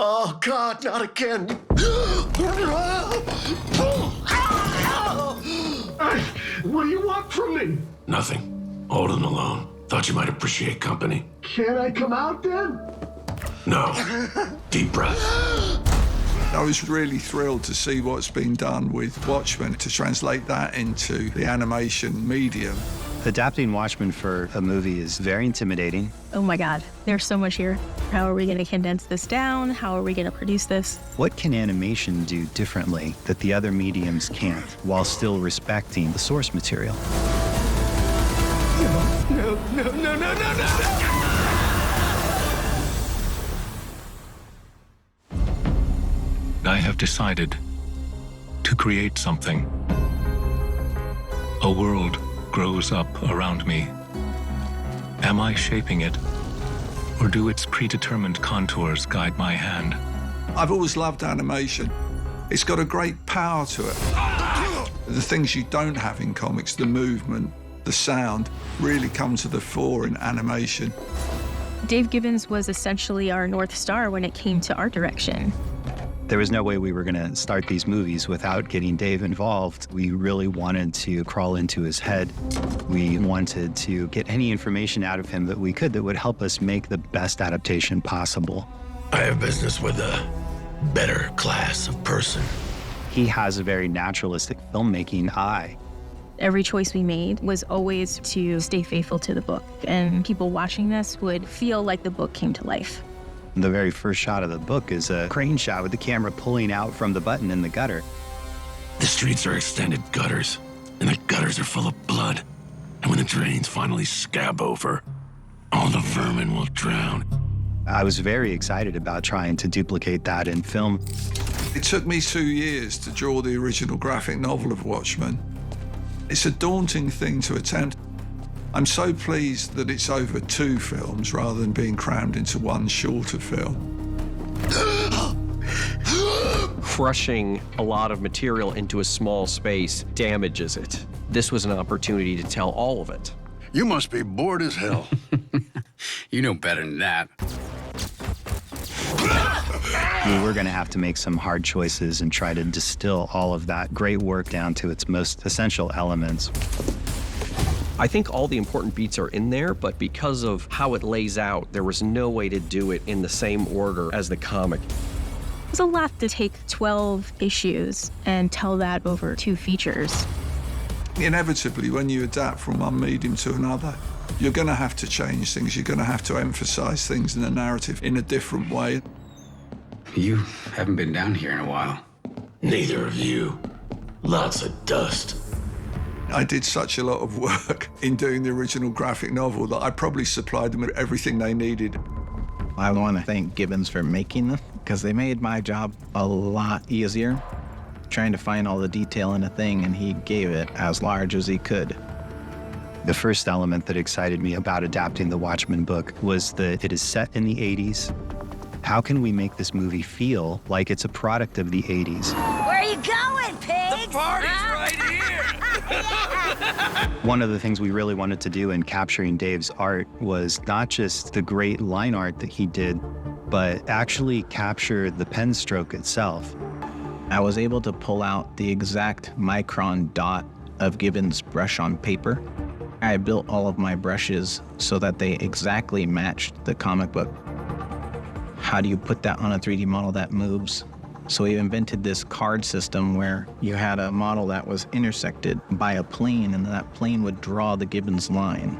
Oh, God, not again. Hey, what do you want from me? Nothing. Holding alone. Thought you might appreciate company. Can't I come out then? No. Deep breath. I was really thrilled to see what's been done with Watchmen, to translate that into the animation medium. Adapting Watchmen for a movie is very intimidating. Oh my God, there's so much here. How are we going to condense this down? How are we going to produce this? What can animation do differently that the other mediums can't, while still respecting the source material? No. I have decided to create something. A world grows up around me. Am I shaping it, or do its predetermined contours guide my hand? I've always loved animation. It's got a great power to it. The things you don't have in comics, the movement, the sound, really come to the fore in animation. Dave Gibbons was essentially our North Star when it came to art direction. There was no way we were going to start these movies without getting Dave involved. We really wanted to crawl into his head. We wanted to get any information out of him that we could that would help us make the best adaptation possible. I have business with a better class of person. He has a very naturalistic filmmaking eye. Every choice we made was always to stay faithful to the book, and people watching this would feel like the book came to life. The very first shot of the book is a crane shot with the camera pulling out from the button in the gutter. The streets are extended gutters, and the gutters are full of blood. And when the drains finally scab over, all the vermin will drown. I was very excited about trying to duplicate that in film. It took me 2 years to draw the original graphic novel of Watchmen. It's a daunting thing to attempt. I'm so pleased that it's over 2 films rather than being crammed into one shorter film. Crushing a lot of material into a small space damages it. This was an opportunity to tell all of it. You must be bored as hell. You know better than that. We were going to have to make some hard choices and try to distill all of that great work down to its most essential elements. I think all the important beats are in there, but because of how it lays out, there was no way to do it in the same order as the comic. It was a lot to take 12 issues and tell that over 2 features. Inevitably, when you adapt from one medium to another, you're going to have to change things. You're going to have to emphasize things in the narrative in a different way. You haven't been down here in a while. Neither of you. Lots of dust. I did such a lot of work in doing the original graphic novel that I probably supplied them with everything they needed. I want to thank Gibbons for making them, because they made my job a lot easier. Trying to find all the detail in a thing, and he gave it as large as he could. The first element that excited me about adapting the Watchmen book was that it is set in the 80s. How can we make this movie feel like it's a product of the 80s? Where are you going, pigs? The party's right here! One of the things we really wanted to do in capturing Dave's art was not just the great line art that he did, but actually capture the pen stroke itself. I was able to pull out the exact micron dot of Gibbons' brush on paper. I built all of my brushes so that they exactly matched the comic book. How do you put that on a 3D model that moves? So we invented this card system where you had a model that was intersected by a plane, and that plane would draw the Gibbons line.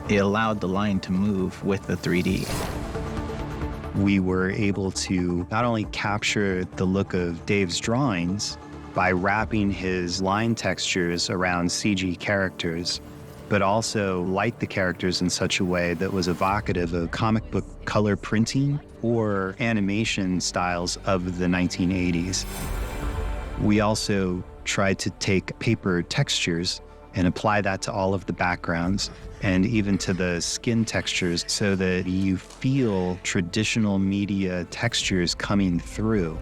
It allowed the line to move with the 3D. We were able to not only capture the look of Dave's drawings by wrapping his line textures around CG characters, but also light the characters in such a way that was evocative of comic book color printing or animation styles of the 1980s. We also tried to take paper textures and apply that to all of the backgrounds and even to the skin textures so that you feel traditional media textures coming through.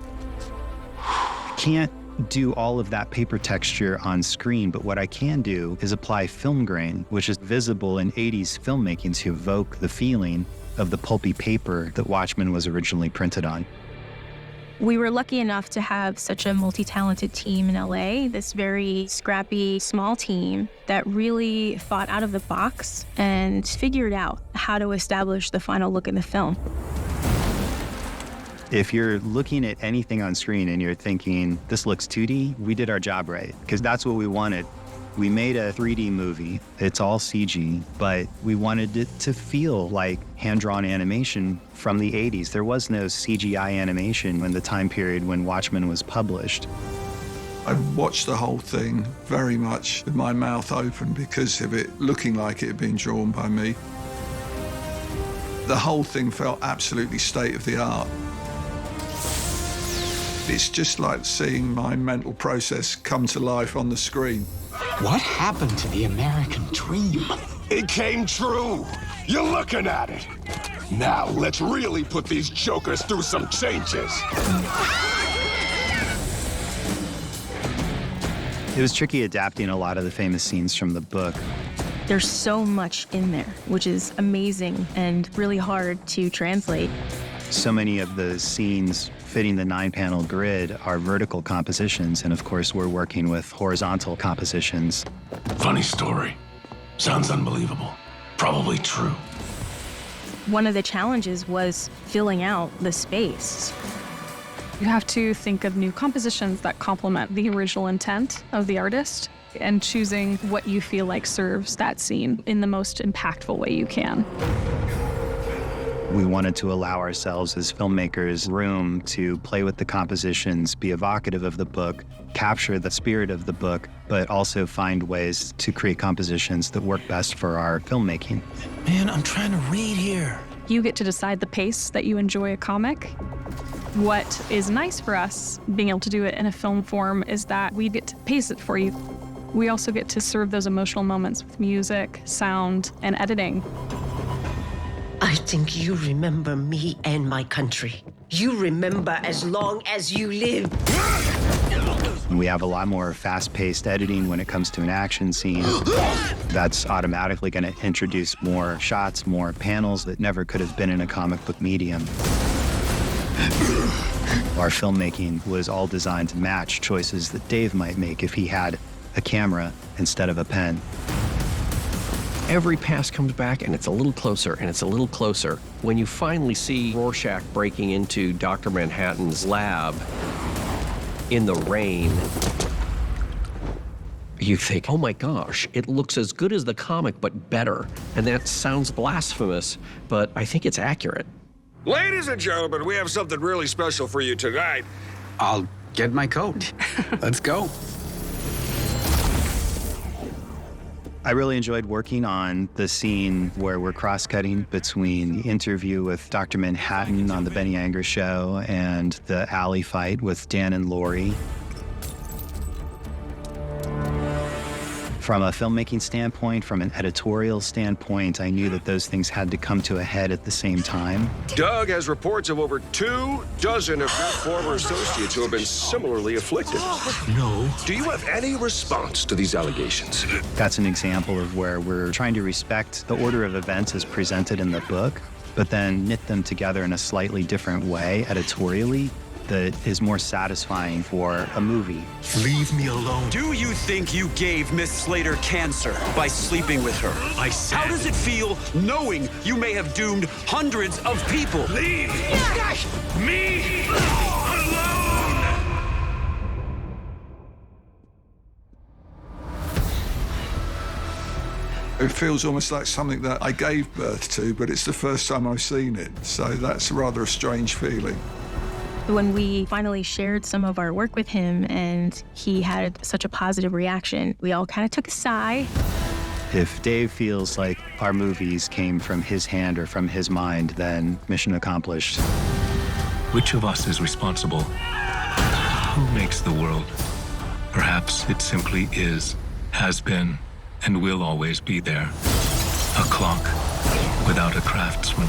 I can't do all of that paper texture on screen, but what I can do is apply film grain, which is visible in 80s filmmaking to evoke the feeling, of the pulpy paper that Watchmen was originally printed on. We were lucky enough to have such a multi-talented team in LA, this very scrappy, small team that really thought out of the box and figured out how to establish the final look in the film. If you're looking at anything on screen and you're thinking, this looks 2D, we did our job right, because that's what we wanted. We made a 3D movie. It's all CG, but we wanted it to feel like hand-drawn animation from the 80s. There was no CGI animation in the time period when Watchmen was published. I watched the whole thing very much with my mouth open because of it looking like it had been drawn by me. The whole thing felt absolutely state-of-the-art. It's just like seeing my mental process come to life on the screen. What happened to the American dream? It came true. You're looking at it. Now let's really put these jokers through some changes. It was tricky adapting a lot of the famous scenes from the book. There's so much in there, which is amazing and really hard to translate. So many of the scenes fitting the 9-panel grid are vertical compositions, and of course we're working with horizontal compositions. Funny story. Sounds unbelievable. Probably true. One of the challenges was filling out the space. You have to think of new compositions that complement the original intent of the artist and choosing what you feel like serves that scene in the most impactful way you can. We wanted to allow ourselves as filmmakers room to play with the compositions, be evocative of the book, capture the spirit of the book, but also find ways to create compositions that work best for our filmmaking. Man, I'm trying to read here. You get to decide the pace that you enjoy a comic. What is nice for us, being able to do it in a film form, is that we get to pace it for you. We also get to serve those emotional moments with music, sound, and editing. I think you remember me and my country. You remember as long as you live. We have a lot more fast-paced editing when it comes to an action scene. That's automatically going to introduce more shots, more panels that never could have been in a comic book medium. Our filmmaking was all designed to match choices that Dave might make if he had a camera instead of a pen. Every pass comes back and it's a little closer and it's a little closer. When you finally see Rorschach breaking into Dr. Manhattan's lab in the rain, you think, oh my gosh, it looks as good as the comic, but better. And that sounds blasphemous, but I think it's accurate. Ladies and gentlemen, we have something really special for you tonight. I'll get my coat. Let's go. I really enjoyed working on the scene where we're cross-cutting between the interview with Dr. Manhattan on the Benny Anger show and the alley fight with Dan and Lori. From a filmmaking standpoint, from an editorial standpoint, I knew that those things had to come to a head at the same time. Doug has reports of over 24 of your former associates who have been similarly afflicted. No. Do you have any response to these allegations? That's an example of where we're trying to respect the order of events as presented in the book, but then knit them together in a slightly different way editorially that is more satisfying for a movie. Leave me alone. Do you think you gave Miss Slater cancer by sleeping with her? I said... How does it feel knowing you may have doomed hundreds of people? Leave me alone! It feels almost like something that I gave birth to, but it's the first time I've seen it. So that's rather a strange feeling. When we finally shared some of our work with him and he had such a positive reaction, we all kind of took a sigh. If Dave feels like our movies came from his hand or from his mind, then mission accomplished. Which of us is responsible? Who makes the world? Perhaps it simply is, has been, and will always be there. A clock without a craftsman.